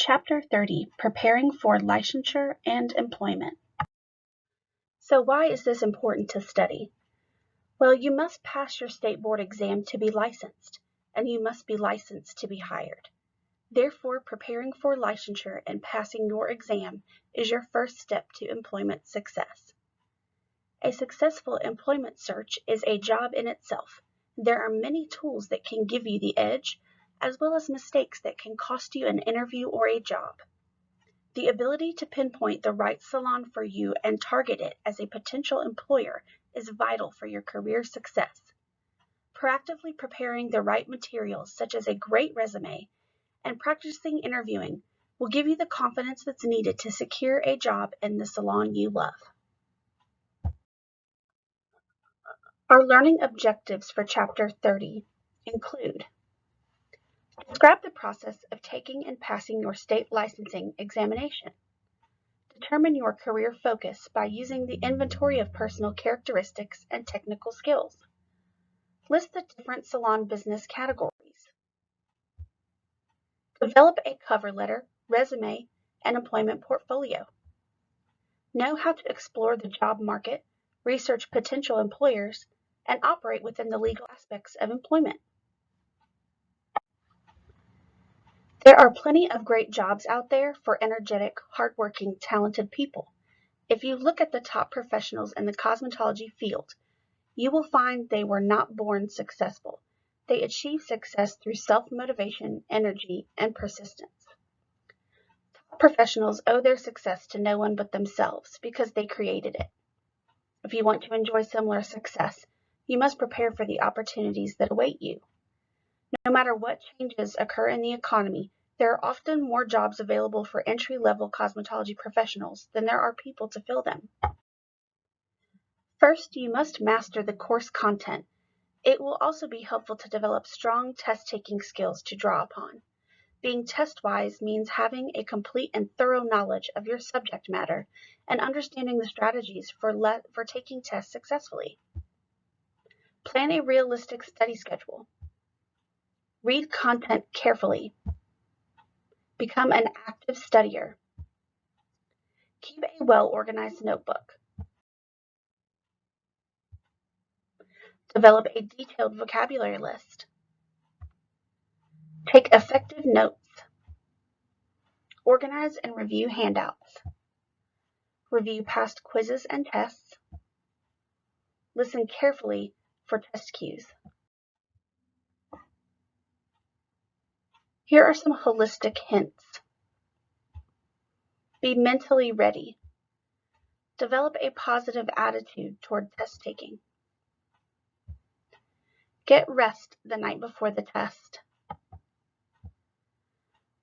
Chapter 30, Preparing for Licensure and Employment. So why is this important to study? Well, you must pass your state board exam to be licensed, and you must be licensed to be hired. Therefore, preparing for licensure and passing your exam is your first step to employment success. A successful employment search is a job in itself. There are many tools that can give you the edge, as well as mistakes that can cost you an interview or a job. The ability to pinpoint the right salon for you and target it as a potential employer is vital for your career success. Proactively preparing the right materials, such as a great resume, and practicing interviewing will give you the confidence that's needed to secure a job in the salon you love. Our learning objectives for Chapter 30 include: describe the process of taking and passing your state licensing examination. Determine your career focus by using the inventory of personal characteristics and technical skills. List the different salon business categories. Develop a cover letter, resume, and employment portfolio. Know how to explore the job market, research potential employers, and operate within the legal aspects of employment. There are plenty of great jobs out there for energetic, hardworking, talented people. If you look at the top professionals in the cosmetology field, you will find they were not born successful. They achieved success through self-motivation, energy, and persistence. Top professionals owe their success to no one but themselves because they created it. If you want to enjoy similar success, you must prepare for the opportunities that await you. No matter what changes occur in the economy, there are often more jobs available for entry-level cosmetology professionals than there are people to fill them. First, you must master the course content. It will also be helpful to develop strong test-taking skills to draw upon. Being test-wise means having a complete and thorough knowledge of your subject matter and understanding the strategies for taking tests successfully. Plan a realistic study schedule. Read content carefully. Become an active studier. Keep a well-organized notebook. Develop a detailed vocabulary list. Take effective notes. Organize and review handouts. Review past quizzes and tests. Listen carefully for test cues. Here are some holistic hints. Be mentally ready. Develop a positive attitude toward test taking. Get rest the night before the test.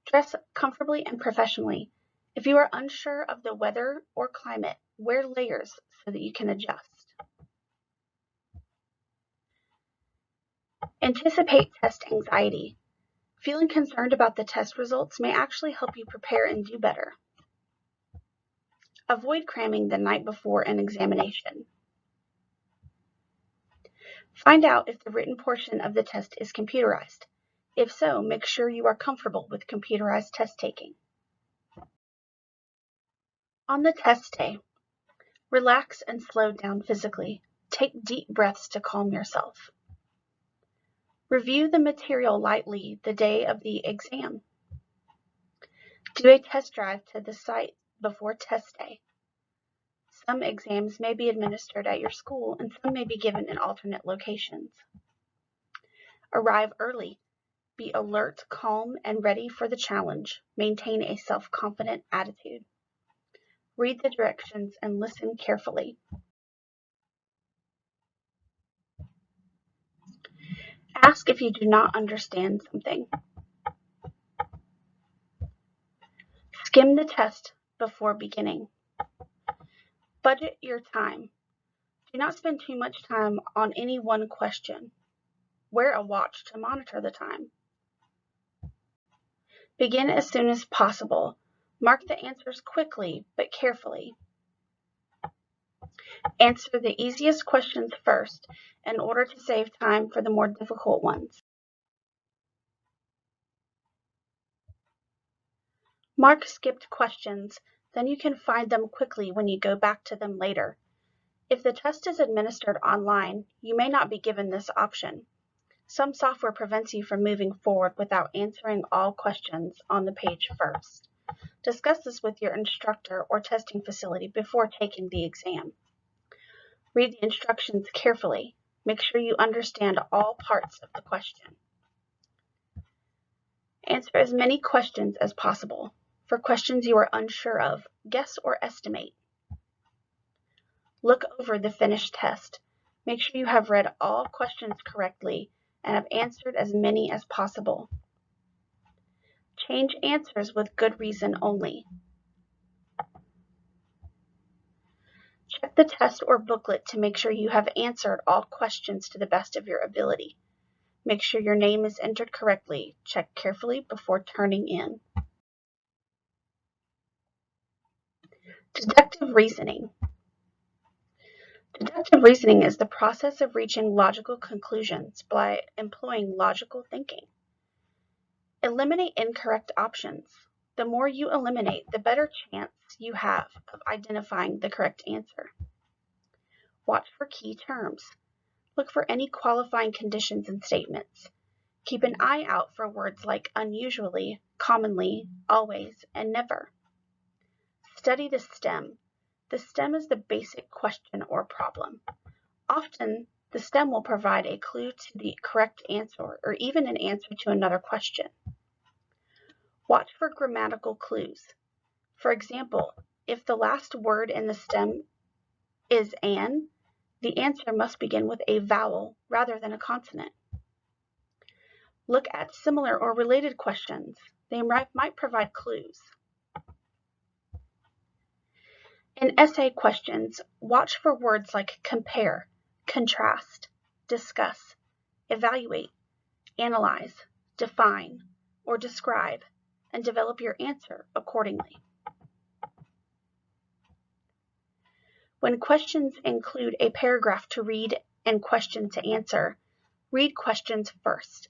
Dress comfortably and professionally. If you are unsure of the weather or climate, wear layers so that you can adjust. Anticipate test anxiety. Feeling concerned about the test results may actually help you prepare and do better. Avoid cramming the night before an examination. Find out if the written portion of the test is computerized. If so, make sure you are comfortable with computerized test taking. On the test day, relax and slow down physically. Take deep breaths to calm yourself. Review the material lightly the day of the exam. Do a test drive to the site before test day. Some exams may be administered at your school and some may be given in alternate locations. Arrive early. Be alert, calm, and ready for the challenge. Maintain a self-confident attitude. Read the directions and listen carefully. Ask if you do not understand something. Skim the test before beginning. Budget your time. Do not spend too much time on any one question. Wear a watch to monitor the time. Begin as soon as possible. Mark the answers quickly but carefully. Answer the easiest questions first in order to save time for the more difficult ones. Mark skipped questions, then you can find them quickly when you go back to them later. If the test is administered online, you may not be given this option. Some software prevents you from moving forward without answering all questions on the page first. Discuss this with your instructor or testing facility before taking the exam. Read the instructions carefully. Make sure you understand all parts of the question. Answer as many questions as possible. For questions you are unsure of, guess or estimate. Look over the finished test. Make sure you have read all questions correctly and have answered as many as possible. Change answers with good reason only. Check the test or booklet to make sure you have answered all questions to the best of your ability. Make sure your name is entered correctly. Check carefully before turning in. Deductive reasoning. Deductive reasoning is the process of reaching logical conclusions by employing logical thinking. Eliminate incorrect options. The more you eliminate, the better chance you have of identifying the correct answer. Watch for key terms. Look for any qualifying conditions and statements. Keep an eye out for words like unusually, commonly, always, and never. Study the stem. The stem is the basic question or problem. Often, the stem will provide a clue to the correct answer or even an answer to another question. Watch for grammatical clues. For example, if the last word in the stem is an, the answer must begin with a vowel rather than a consonant. Look at similar or related questions. They might provide clues. In essay questions, watch for words like compare, contrast, discuss, evaluate, analyze, define, or describe, and develop your answer accordingly. When questions include a paragraph to read and question to answer, read questions first.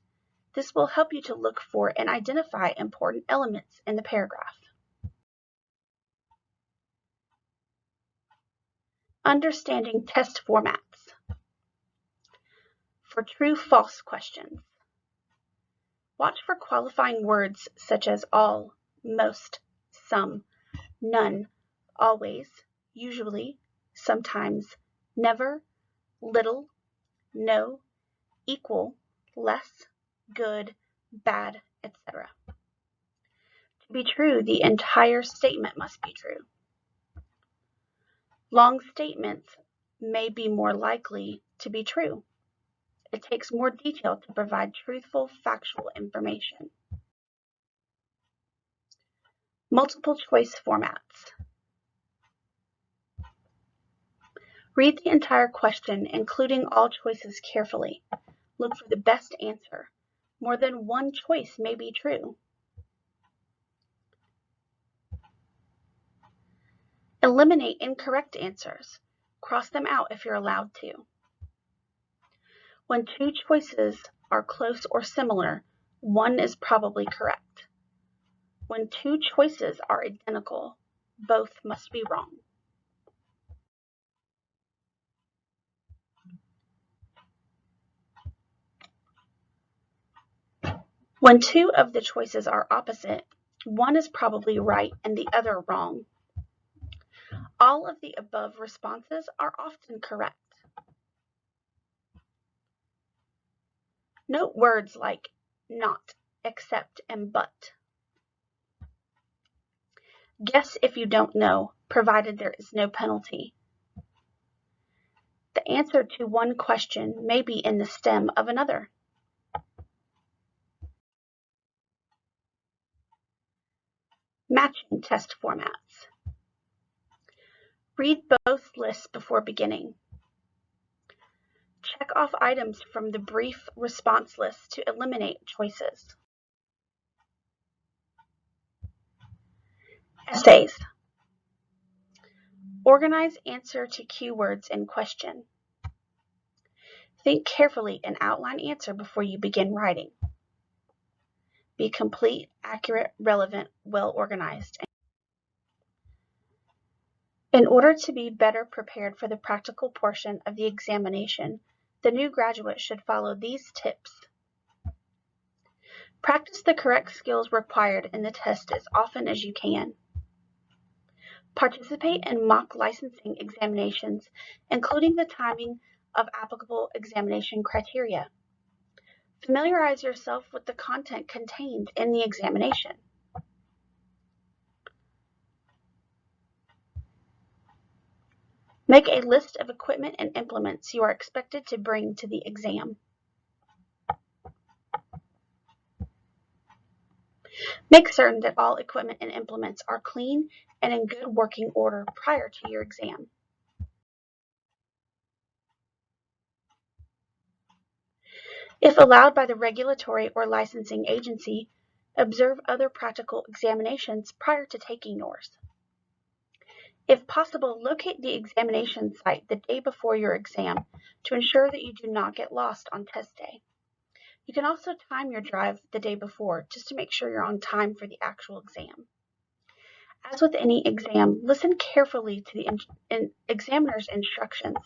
This will help you to look for and identify important elements in the paragraph. Understanding test formats. For true-false questions, watch for qualifying words such as all, most, some, none, always, usually, sometimes, never, little, no, equal, less, good, bad, etc. To be true, the entire statement must be true. Long statements may be more likely to be true. It takes more detail to provide truthful, factual information. Multiple choice formats. Read the entire question, including all choices, carefully. Look for the best answer. More than one choice may be true. Eliminate incorrect answers. Cross them out if you're allowed to. When two choices are close or similar, one is probably correct. When two choices are identical, both must be wrong. When two of the choices are opposite, one is probably right and the other wrong. All of the above responses are often correct. Note words like not, except, and but. Guess if you don't know, provided there is no penalty. The answer to one question may be in the stem of another. Matching test formats. Read both lists before beginning. Check off items from the brief response list to eliminate choices. Essays. Organize answer to keywords in question. Think carefully and outline answer before you begin writing. Be complete, accurate, relevant, well organized. In order to be better prepared for the practical portion of the examination, the new graduate should follow these tips. Practice the correct skills required in the test as often as you can. Participate in mock licensing examinations, including the timing of applicable examination criteria. Familiarize yourself with the content contained in the examination. Make a list of equipment and implements you are expected to bring to the exam. Make certain that all equipment and implements are clean and in good working order prior to your exam. If allowed by the regulatory or licensing agency, observe other practical examinations prior to taking yours. If possible, locate the examination site the day before your exam to ensure that you do not get lost on test day. You can also time your drive the day before just to make sure you're on time for the actual exam. As with any exam, listen carefully to the examiner's instructions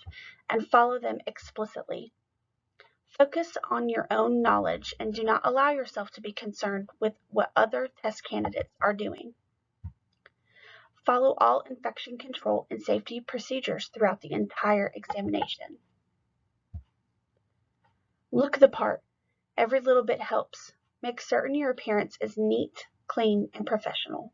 and follow them explicitly. Focus on your own knowledge and do not allow yourself to be concerned with what other test candidates are doing. Follow all infection control and safety procedures throughout the entire examination. Look the part. Every little bit helps. Make certain your appearance is neat, clean, and professional.